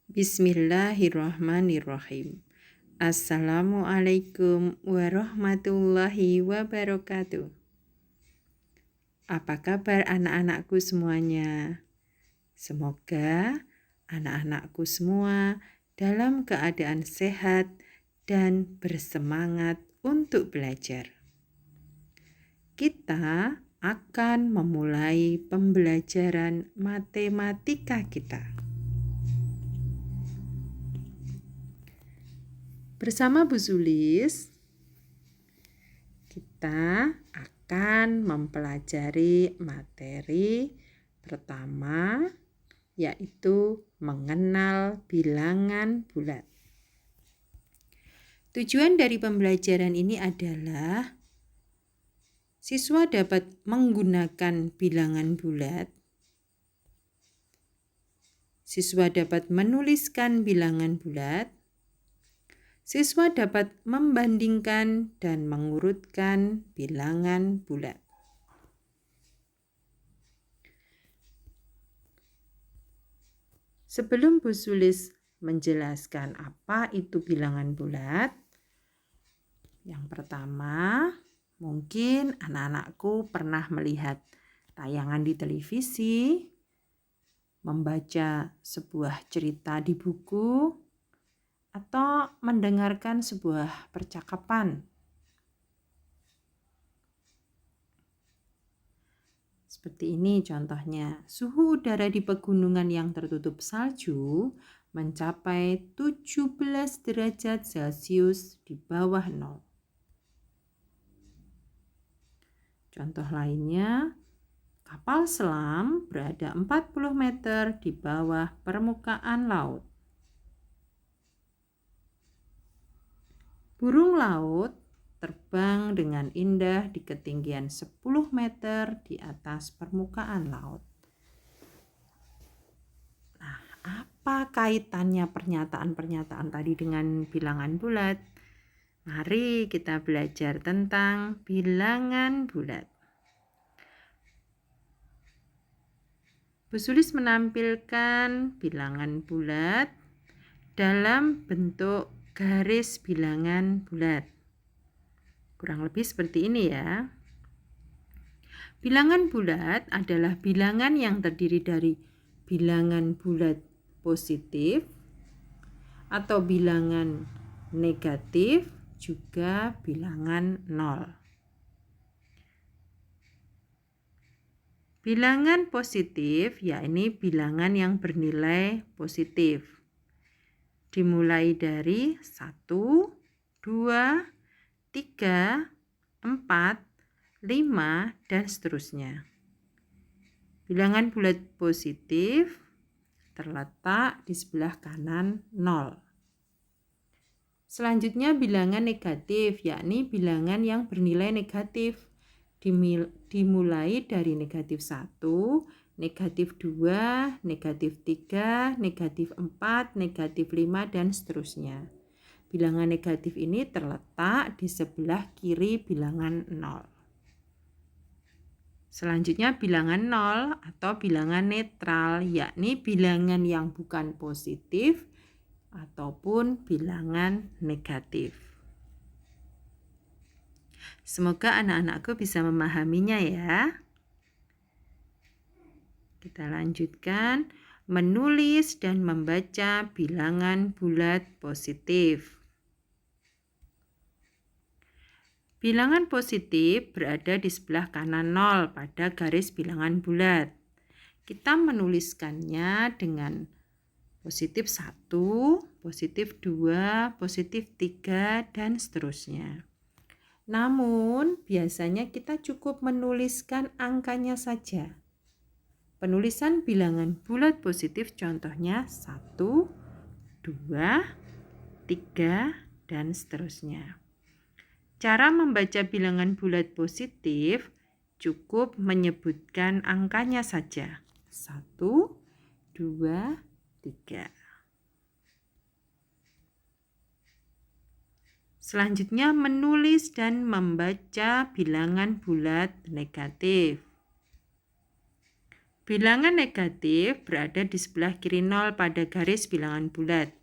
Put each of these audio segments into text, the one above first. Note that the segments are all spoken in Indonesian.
Bismillahirrahmanirrahim. Assalamualaikum warahmatullahi wabarakatuh. Apa kabar anak-anakku semuanya? Semoga anak-anakku semua dalam keadaan sehat dan bersemangat untuk belajar. Kita akan memulai pembelajaran matematika kita. Bersama Bu Zulis, kita akan mempelajari materi pertama, yaitu mengenal bilangan bulat. Tujuan dari pembelajaran ini adalah siswa dapat menggunakan bilangan bulat, siswa dapat menuliskan bilangan bulat, siswa dapat membandingkan dan mengurutkan bilangan bulat. Sebelum Bu Zulis menjelaskan apa itu bilangan bulat, yang pertama, mungkin anak-anakku pernah melihat tayangan di televisi, membaca sebuah cerita di buku, atau mendengarkan sebuah percakapan. Seperti ini contohnya, suhu udara di pegunungan yang tertutup salju mencapai 17 derajat Celcius di bawah nol. Contoh lainnya, kapal selam berada 40 meter di bawah permukaan laut. Burung laut terbang dengan indah di ketinggian 10 meter di atas permukaan laut. Nah, apa kaitannya pernyataan-pernyataan tadi dengan bilangan bulat? Mari kita belajar tentang bilangan bulat. Bu Zulis menampilkan bilangan bulat dalam bentuk garis bilangan bulat. Kurang lebih seperti ini ya. Bilangan bulat adalah bilangan yang terdiri dari bilangan bulat positif atau bilangan negatif, juga bilangan nol. Bilangan positif yakni bilangan yang bernilai positif. Dimulai dari 1, 2, 3, 4, 5, dan seterusnya. Bilangan bulat positif terletak di sebelah kanan 0. Selanjutnya bilangan negatif, yakni bilangan yang bernilai negatif. Dimulai dari negatif 1, negatif 2, negatif 3, negatif 4, negatif 5, dan seterusnya. Bilangan negatif ini terletak di sebelah kiri bilangan 0. Selanjutnya bilangan 0 atau bilangan netral, yakni bilangan yang bukan positif ataupun bilangan negatif. Semoga anak-anakku bisa memahaminya ya. Kita lanjutkan menulis dan membaca bilangan bulat positif. Bilangan positif berada di sebelah kanan 0 pada garis bilangan bulat. Kita menuliskannya dengan positif 1, positif 2, positif 3, dan seterusnya. Namun, biasanya kita cukup menuliskan angkanya saja. Penulisan bilangan bulat positif contohnya 1, 2, 3, dan seterusnya. Cara membaca bilangan bulat positif cukup menyebutkan angkanya saja. 1, 2, 3. Selanjutnya menulis dan membaca bilangan bulat negatif. Bilangan negatif berada di sebelah kiri 0 pada garis bilangan bulat.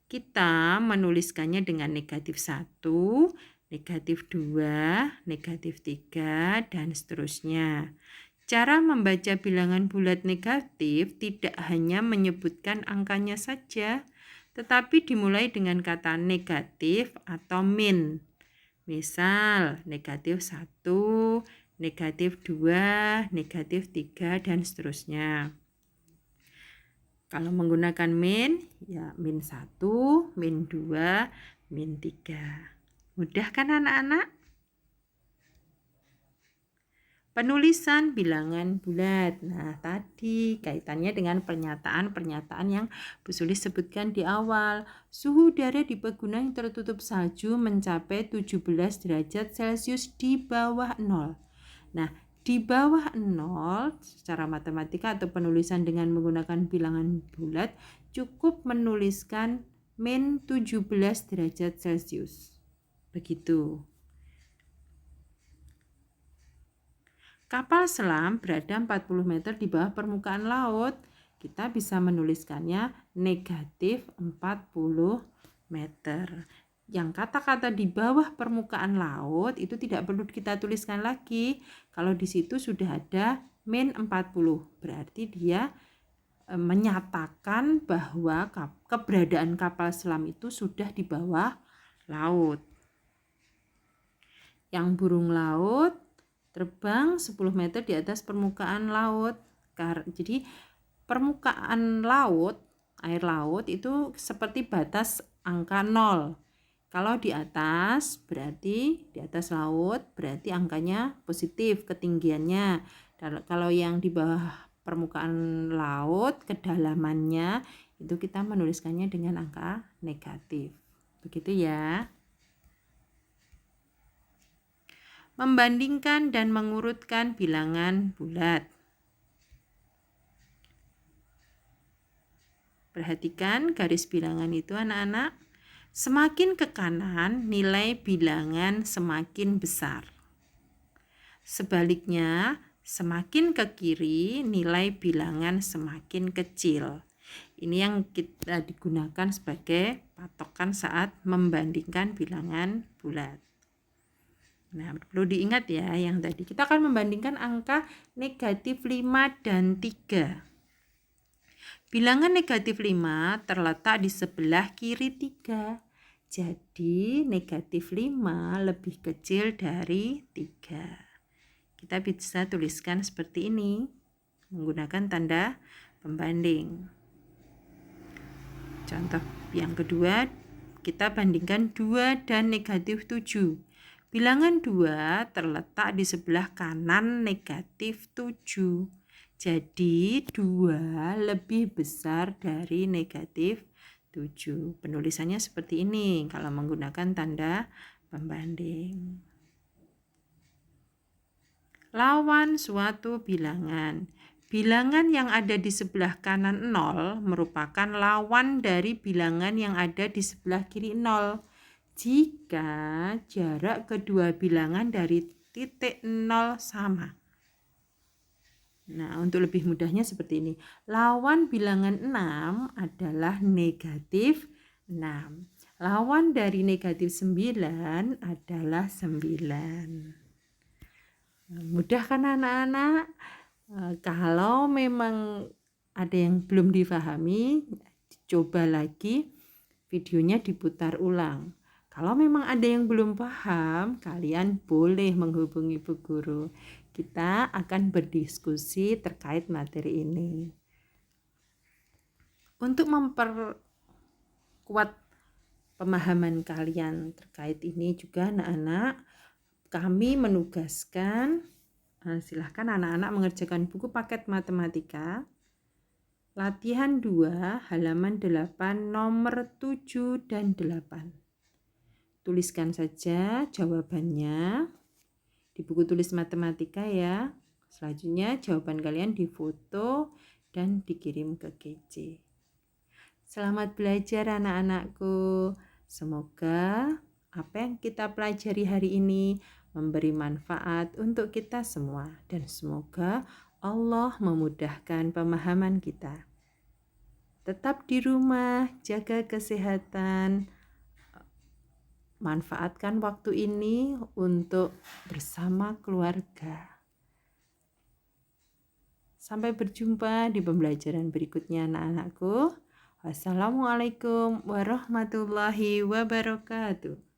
Kita menuliskannya dengan negatif 1, negatif 2, negatif 3, dan seterusnya. Cara membaca bilangan bulat negatif tidak hanya menyebutkan angkanya saja, tetapi dimulai dengan kata negatif atau min. Misal, negatif 1, negatif 2, negatif 3, dan seterusnya. Kalau menggunakan min, ya min 1, min 2, min 3. Mudah kan anak-anak? Penulisan bilangan bulat. Nah, tadi kaitannya dengan pernyataan-pernyataan yang Bu Suli sebutkan di awal. Suhu udara di pegunungan tertutup salju mencapai 17 derajat Celcius di bawah 0. Nah, di bawah 0 secara matematika atau penulisan dengan menggunakan bilangan bulat cukup menuliskan min 17 derajat Celcius. Begitu. Kapal selam berada 40 meter di bawah permukaan laut. Kita bisa menuliskannya negatif 40 meter. Yang kata-kata di bawah permukaan laut itu tidak perlu kita tuliskan lagi. Kalau di situ sudah ada min 40, berarti dia menyatakan bahwa keberadaan kapal selam itu sudah di bawah laut. Yang burung laut terbang 10 meter di atas permukaan laut. Jadi permukaan laut, air laut itu seperti batas angka 0. Kalau di atas berarti di atas laut berarti angkanya positif ketinggiannya. Kalau yang di bawah permukaan laut kedalamannya itu kita menuliskannya dengan angka negatif. Begitu ya. Membandingkan dan mengurutkan bilangan bulat. Perhatikan garis bilangan itu anak-anak. Semakin ke kanan, nilai bilangan semakin besar. Sebaliknya, semakin ke kiri, nilai bilangan semakin kecil. Ini yang kita digunakan sebagai patokan saat membandingkan bilangan bulat. Nah, perlu diingat ya yang tadi. Kita akan membandingkan angka negatif 5 dan 3. Bilangan negatif 5 terletak di sebelah kiri 3. Jadi negatif 5 lebih kecil dari 3. Kita bisa tuliskan seperti ini menggunakan tanda pembanding. Contoh yang kedua, kita bandingkan 2 dan negatif 7. Bilangan 2 terletak di sebelah kanan negatif 7. Jadi 2 lebih besar dari negatif 7. Penulisannya seperti ini kalau menggunakan tanda pembanding. Lawan suatu bilangan. Bilangan yang ada di sebelah kanan 0 merupakan lawan dari bilangan yang ada di sebelah kiri 0. Jika jarak kedua bilangan dari titik 0 sama. Nah, untuk lebih mudahnya seperti ini. Lawan bilangan 6 adalah negatif 6. Lawan dari negatif 9 adalah 9. Mudah kan anak-anak? Kalau memang ada yang belum difahami, coba lagi videonya diputar ulang. Kalau memang ada yang belum paham, kalian boleh menghubungi Bu Guru. Kita akan berdiskusi terkait materi ini. Untuk memperkuat pemahaman kalian terkait ini juga anak-anak, kami menugaskan, silahkan anak-anak mengerjakan buku paket matematika, latihan 2, halaman 8, nomor 7 dan 8. Tuliskan saja jawabannya di buku tulis matematika ya. Selanjutnya jawaban kalian difoto dan dikirim ke GC. Selamat belajar anak-anakku. Semoga apa yang kita pelajari hari ini memberi manfaat untuk kita semua. Dan semoga Allah memudahkan pemahaman kita. Tetap di rumah, jaga kesehatan, manfaatkan waktu ini untuk bersama keluarga. Sampai berjumpa di pembelajaran berikutnya anak-anakku. Wassalamualaikum warahmatullahi wabarakatuh.